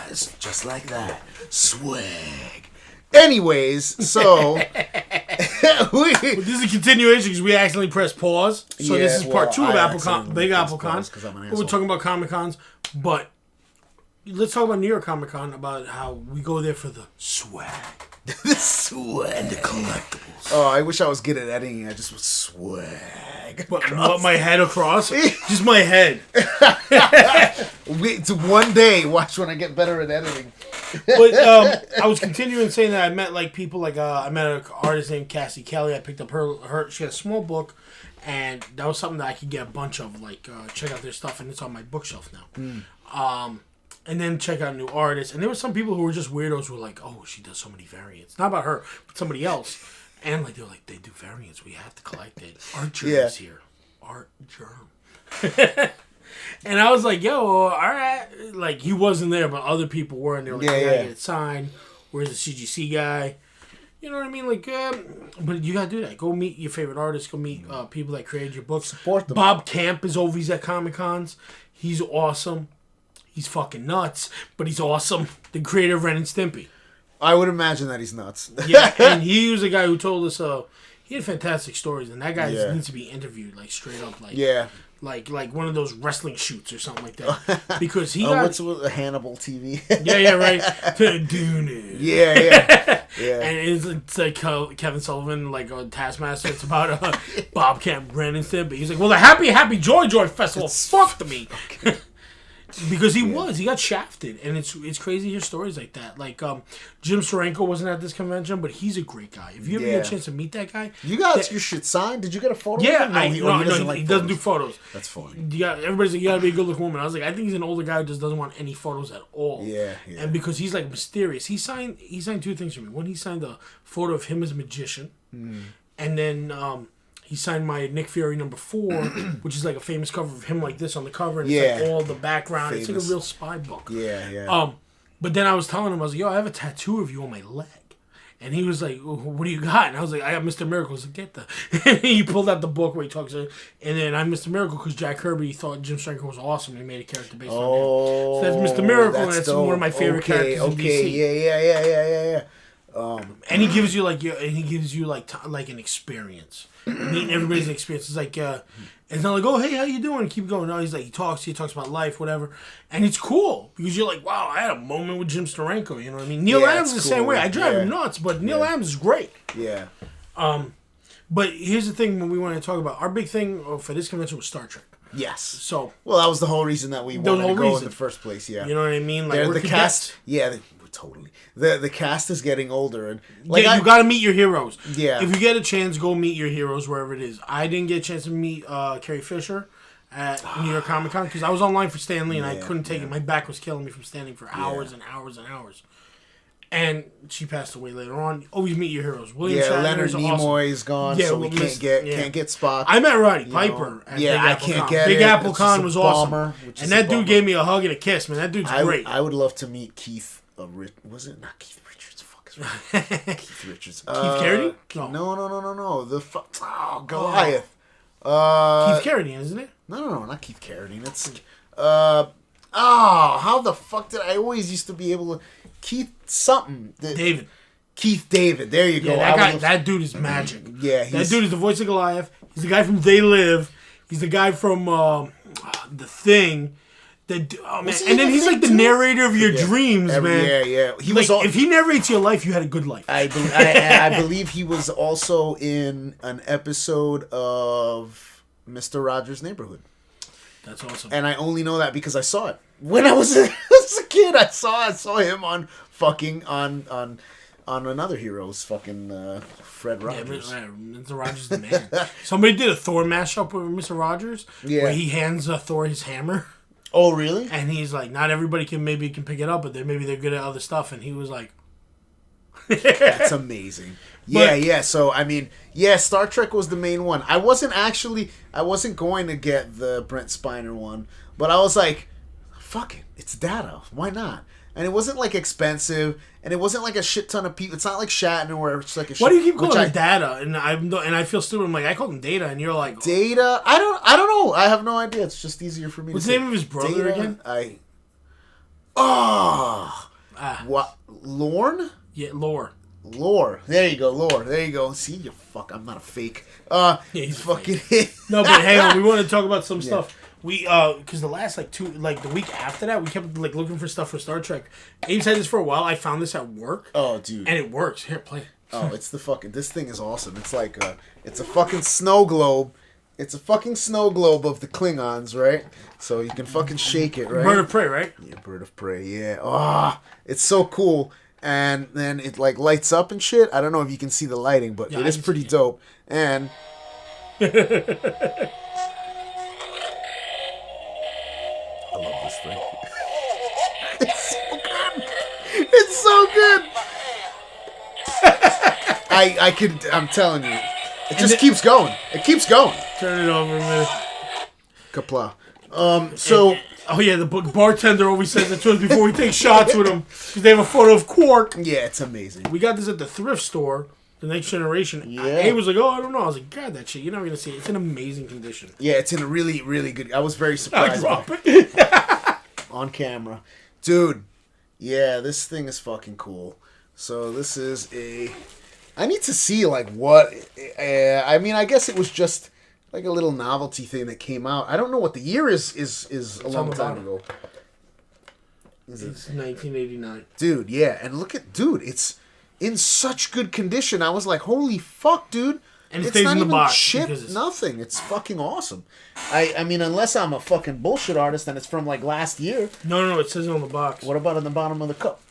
eyes, just like that. Swag. Anyways, so this is a continuation because we accidentally pressed pause. So this is part 2 of Big AppleCon. We're talking about Comic Cons, but let's talk about New York Comic Con, about how we go there for the swag. The swag. And the collectibles. Oh, I wish I was good at editing. I just was swag. What, my head across? Just my head. One day, watch when I get better at editing. But I was continuing saying that I met like people like I met an artist named Cassie Kelly. I picked up her. She had a small book, and that was something that I could get a bunch of. Like check out their stuff, and it's on my bookshelf now. And then check out new artists. And there were some people who were just weirdos who were like, oh, she does so many variants. Not about her, but somebody else. And like they were like, they do variants. We have to collect it. Art Germ is here. Art Germ. And I was like, yo, all right. Like, he wasn't there, but other people were. And they were like, I gotta get it signed. Where's the CGC guy? You know what I mean? Like, but you gotta do that. Go meet your favorite artists. Go meet people that created your books. Support them. Bob Camp is always at Comic Cons. He's awesome. He's fucking nuts, but he's awesome. The creator of Ren and Stimpy. I would imagine that he's nuts. Yeah, and he was a guy who told us he had fantastic stories, and that guy needs to be interviewed, like straight up, like like one of those wrestling shoots or something like that, because he got what's with Hannibal TV? yeah, right. Yeah. And it's like Kevin Sullivan, like on Taskmaster. It's about Bob Camp, Ren and Stimpy. He's like, well, the Happy Joy Festival fucked me. Okay. Because he got shafted, and it's crazy to hear stories like that. Like Jim Steranko wasn't at this convention, but he's a great guy. If you ever get a chance to meet that guy, you got your shit signed. Did you get a photo? Yeah, he doesn't do photos. That's funny. Everybody's like, you gotta be a good looking woman. I was like, I think he's an older guy who just doesn't want any photos at all. Yeah. And because he's like mysterious, he signed 2 things for me. One, he signed a photo of him as a magician, and then he signed my Nick Fury #4, which is like a famous cover of him like this on the cover, and it's like all the background. Famous. It's like a real spy book. Yeah. But then I was telling him, I was like, yo, I have a tattoo of you on my leg. And he was like, what do you got? And I was like, I got Mr. Miracle. So get the... And he pulled out the book where he talks to... And then I'm Mr. Miracle because Jack Kirby thought Jim Steranko was awesome. And he made a character based on him. So that's Mr. Miracle, and that's one of my favorite characters in DC. Yeah. And he gives you like an experience. Meeting everybody's an experience. It's like it's not like, oh hey, how you doing? Keep going. No, he's like he talks about life, whatever, and it's cool because you're like, wow, I had a moment with Jim Steranko. You know what I mean? Neil Adams is the same way. I drive him nuts, but Neil Adams is great. Yeah. But here's the thing: when we want to talk about our big thing for this convention was Star Trek. Yes. So that was the whole reason that we wanted to go in the first place. Yeah. You know what I mean? Like the cast. Totally. The cast is getting older, and you got to meet your heroes. Yeah. If you get a chance, go meet your heroes wherever it is. I didn't get a chance to meet Carrie Fisher at New York Comic Con because I was online for Stan Lee and I couldn't take it. My back was killing me from standing for hours and hours and hours. And she passed away later on. Always meet your heroes. William Shatner Leonard is Nimoy is gone, so we can't get Spock. I met Roddy Piper at Big Apple Con. Big Apple Con was awesome. And that dude gave me a hug and a kiss, man. That dude's great. I would love to meet Keith. Was it not Keith Richards? Fuck is right? Keith Richards. Keith Carradine? No. Goliath. Keith Carradine, isn't it? No, not Keith Carradine. It's how the fuck did I always used to be able to Keith something? David. Keith David. There you go. That dude is magic. Yeah, that dude is the voice of Goliath. He's the guy from They Live. He's the guy from The Thing. And then he's like the narrator of your dreams, man. Yeah. If he narrates your life, you had a good life. I believe he was also in an episode of Mr. Rogers' Neighborhood. That's awesome. And I only know that because I saw it when I was a kid. I saw him on another hero's fucking Fred Rogers. Yeah, Mr. Rogers is the man. Somebody did a Thor mashup with Mr. Rogers where he hands Thor his hammer. Oh, really? And he's like, not everybody can pick it up, but maybe they're good at other stuff. And he was like... That's amazing. Yeah. So, I mean, Star Trek was the main one. I wasn't going to get the Brent Spiner one, but I was like, fuck it. It's Data. Why not? And it wasn't like expensive, and it wasn't like a shit ton of people. It's not like Shatner where it's like a. Why do you keep calling it Data? And I feel stupid. I'm like, I call him Data, and you're like Data. I don't know. I have no idea. It's just easier for me. What's to the name of his brother again? What? Lorne? Yeah, Lore. Lore. There you go, Lore. There you go. See, you fuck. I'm not a fake. Yeah, he's fucking. No, but hang on. We want to talk about some stuff. We because the last the week after that, we kept like looking for stuff for Star Trek. Abe's had this for a while. I found this at work. Oh, dude. And it works. Here, play. Oh, it's the fucking. This thing is awesome. It's like it's a fucking snow globe. It's a fucking snow globe of the Klingons, right? So you can fucking shake it, right? Bird of prey, right? Yeah, bird of prey. Yeah. Oh, it's so cool. And then it like lights up and shit. I don't know if you can see the lighting, but it is pretty dope. And I love this thing. It's so good. It's so good. I'm telling you. It just keeps going. It keeps going. Turn it over a minute. Kapla. Oh yeah, the bartender always says it to us before we take shots with him because they have a photo of Quark. Yeah, it's amazing. We got this at the thrift store, The Next Generation. Yeah. He was like, "Oh, I don't know." I was like, "God, that shit, you're never gonna see it. It's in amazing condition." Yeah, it's in a really, really good. I was very surprised. I drop it on camera, dude. Yeah, this thing is fucking cool. So this is a. I need to see like what. I mean, I guess it was just. Like a little novelty thing that came out. I don't know what the year is a long time ago. It's 1989. Dude, yeah. And look at... Dude, it's in such good condition. I was like, holy fuck, dude. And it stays in the box. Shipped, nothing. It's fucking awesome. I mean, unless I'm a fucking bullshit artist and it's from like last year. No. It says it on the box. What about on the bottom of the cup?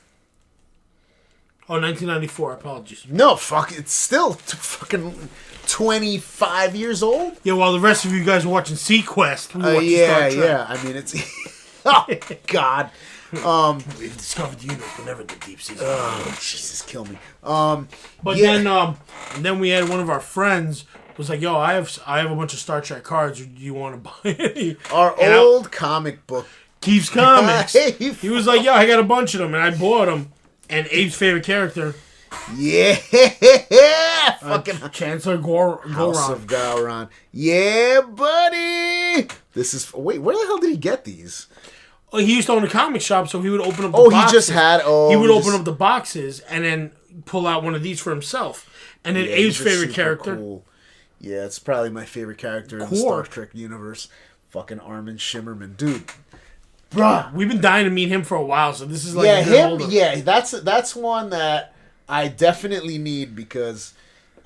Oh, 1994. Apologies. No, fuck. It's still fucking... 25 years old? Yeah, while the rest of you guys are watching Sequest, we watch Star Trek. Yeah. I mean, it's... oh, God. We've discovered the universe, but never the deep seas. Oh, Jesus, kill me. Then we had one of our friends was like, "Yo, I have a bunch of Star Trek cards. Do you want to buy any?" Our old comic book. Keith's Comics. He was like, "Yo, I got a bunch of them," and I bought them. And Abe's favorite character. Yeah, fucking Chancellor Gowron. House of Gowron. Yeah, buddy. This is wait. Where the hell did he get these? Oh, he used to own a comic shop, so he would open up. The boxes. He just had. He would open up the boxes and then pull out one of these for himself. And then Abe's favorite character. Cool. Yeah, it's probably my favorite character in the Star Trek universe. Fucking Armin Shimmerman, dude. Bruh, we've been dying to meet him for a while, so this is like him. Yeah, that's one that I definitely need because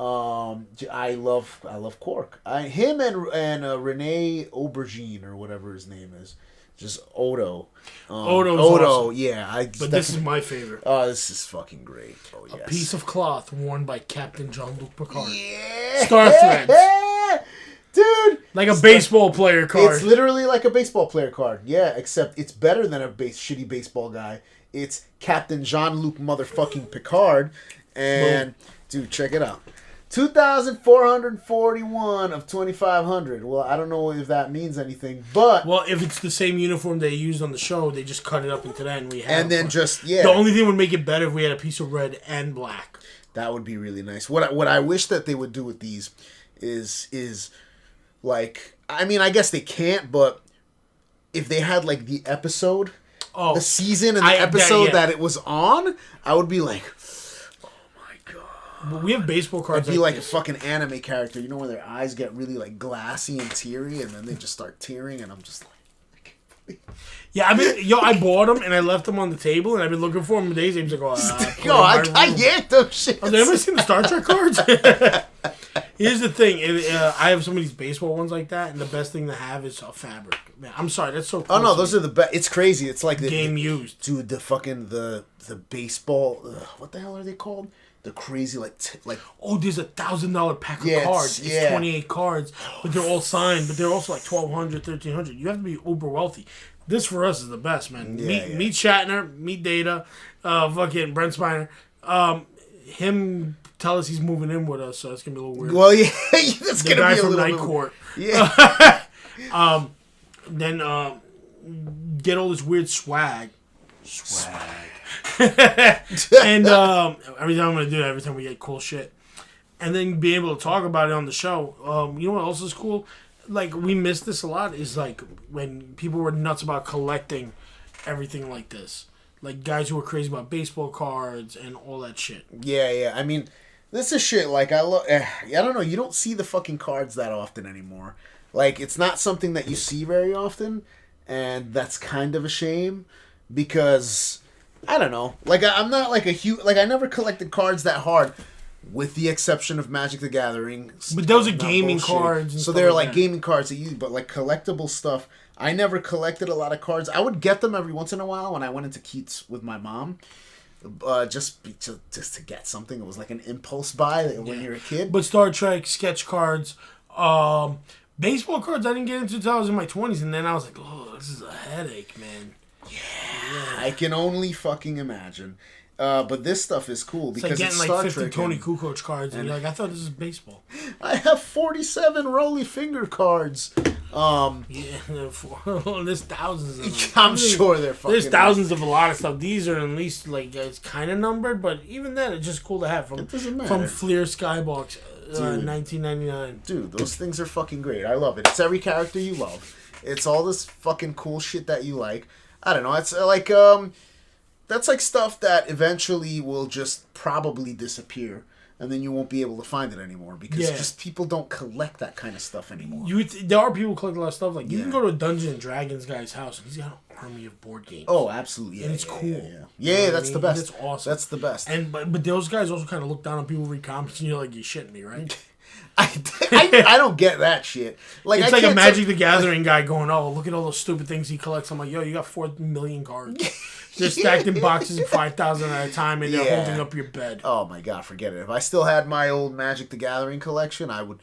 I love Quark. Him and Rene Aubergine or whatever his name is, just Odo. Odo, awesome. Yeah. But this is my favorite. Oh, this is fucking great. Oh yes. A piece of cloth worn by Captain Jean-Luc Picard. Yeah. Star threads. Dude, like a baseball player card. It's literally like a baseball player card. Yeah, except it's better than a shitty baseball guy. It's Captain Jean-Luc motherfucking Picard. And, dude, check it out. 2,441 of 2,500. Well, I don't know if that means anything, but... Well, if it's the same uniform they used on the show, they just cut it up into that and we have... And then The only thing would make it better if we had a piece of red and black. That would be really nice. What I wish that they would do with these is like... I mean, I guess they can't, but if they had, like, the episode... Oh, the season and the episode that it was on, I would be like, oh my god. But we have baseball cards. I'd be like a fucking anime character, you know, where their eyes get really like glassy and teary, and then they just start tearing, and I'm just like, yeah, I mean, I bought them and I left them on the table, and I've been looking for them for days. I'm like, I yanked those shit. Have you ever seen the Star Trek cards? Here's the thing. I have some of these baseball ones like that, and the best thing to have is a fabric. Man, I'm sorry, that's so cool. Oh, no, those are the best. It's crazy. It's like the used. Dude, the fucking, the baseball, what the hell are they called? The crazy, like... Oh, there's $1,000 pack of cards. It's 28 cards, but they're all signed, but they're also like $1,200, $1,300. You have to be uber wealthy. This, for us, is the best, man. Meet Shatner, meet Data, fucking Brent Spiner. Him tell us he's moving in with us, so it's going to be a little weird. Well, yeah, that's going to be a little... The guy from Night Court. Yeah. Then get all this weird swag. And every time I'm going to do that, every time we get cool shit. And then be able to talk about it on the show. You know what else is cool? Like, we miss this a lot, is like when people were nuts about collecting everything like this. like guys who were crazy about baseball cards and all that shit. Yeah. I mean, this is shit. Like, I don't know. You don't see the fucking cards that often anymore. Like, it's not something that you see very often, and that's kind of a shame because I don't know. Like, I'm not like a huge. Like, I never collected cards that hard, with the exception of Magic the Gathering. But those are gaming cards. And so they're like gaming cards that you. But like collectible stuff, I never collected a lot of cards. I would get them every once in a while when I went into Keats with my mom. Just to get something. It was like an impulse buy when you're a kid. But Star Trek, sketch cards, baseball cards, I didn't get into until I was in my 20s, and then I was like, oh, this is a headache, man. Yeah. I can only fucking imagine. But this stuff is cool because it's like getting like 50 Tony Kukoc cards, and you're like, I thought this was baseball. I have 47 Rolly Finger cards. Yeah, there's thousands of them. I'm sure they're fucking. There's thousands of a lot of stuff. These are at least like it's kind of numbered, but even then, it's just cool to have from Fleer Skybox, 1999. Dude, those things are fucking great. I love it. It's every character you love. It's all this fucking cool shit that you like. I don't know. It's like that's like stuff that eventually will just probably disappear. And then you won't be able to find it anymore because just people don't collect that kind of stuff anymore. There are people who collect a lot of stuff. Like you can go to a Dungeons and Dragons guy's house and he's got an army of board games. Oh, absolutely, yeah, and it's cool. Yeah, that's the best. That's awesome. That's the best. And but those guys also kind of look down on people who read comics and you're like, you're shitting me, right? I don't get that shit. Like it's like a Magic the Gathering guy going, oh, look at all those stupid things he collects. I'm like, yo, you got 4 million cards. They're stacked in boxes of 5,000 at a time, and they're holding up your bed. Oh my god, forget it. If I still had my old Magic the Gathering collection, I would.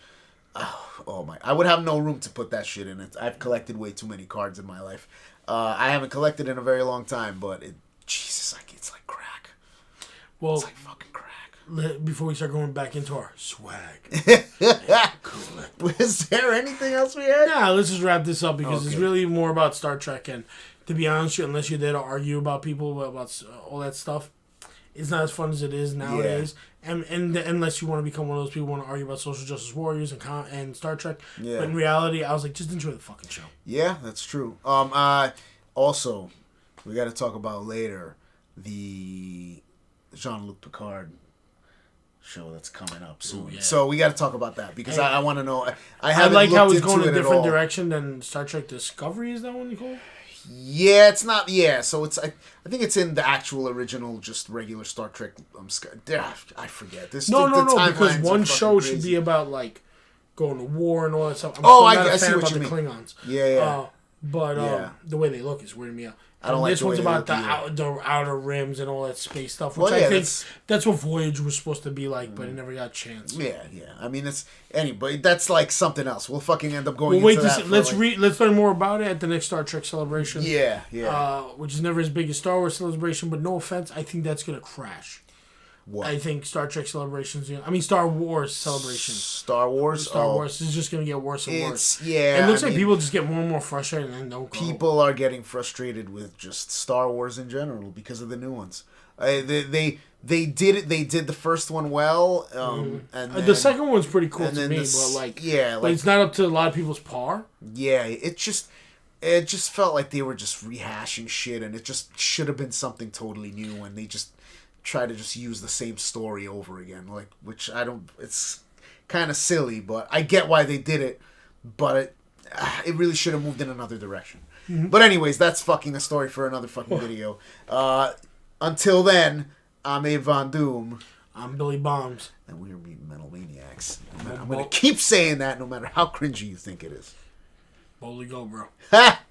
I would have no room to put that shit in it. I've collected way too many cards in my life. I haven't collected in a very long time, but Jesus, it's like crack. Well, it's like fucking crack. Before we start going back into our swag, is there anything else we had? Nah, let's just wrap this up because it's really more about Star Trek. And to be honest, unless you're there to argue about people about all that stuff, it's not as fun as it is nowadays. And unless you want to become one of those people who want to argue about social justice warriors and Star Trek. But in reality, I was like, just enjoy the fucking show. Yeah, that's true. Also, we got to talk about later the Jean-Luc Picard show that's coming up soon. Ooh, yeah. So we got to talk about that because I want to know. I like how it's going in a different direction than Star Trek Discovery. Is that one you call it? Yeah, it's not. Yeah, so it's. I think it's in the actual original, just regular Star Trek. I forget this. No, because one show should be about like going to war and all that stuff. I see what you mean. Klingons. Yeah. But the way they look is weirding me out. I don't like this the one's way about the outer rims and all that space stuff, which I think that's what Voyage was supposed to be like, but it never got a chance. Yeah. I mean, anybody. That's like something else. We'll fucking end up going. Into that let's learn more about it at the next Star Trek Celebration. Yeah. Which is never as big as Star Wars Celebration, but no offense, I think that's gonna crash. What? I think Star Trek Celebrations. Star Wars Celebration. Star Wars is just going to get worse and worse. Yeah. It looks like people just get more and more frustrated and don't go. People are getting frustrated with just Star Wars in general because of the new ones. They did it. They did the first one well, and then, the second one's pretty cool to me. But it's not up to a lot of people's par. Yeah, it just felt like they were just rehashing shit, and it just should have been something totally new. And they just try to just use the same story over again, which I don't. It's kind of silly, but I get why they did it. But it really should have moved in another direction. Mm-hmm. But anyways, that's fucking a story for another fucking video. Until then, I'm Abe Von Doom. I'm Billy Bombs. And we're Metal Maniacs. I'm going to keep saying that no matter how cringy you think it is. Boldly go, bro. Ha!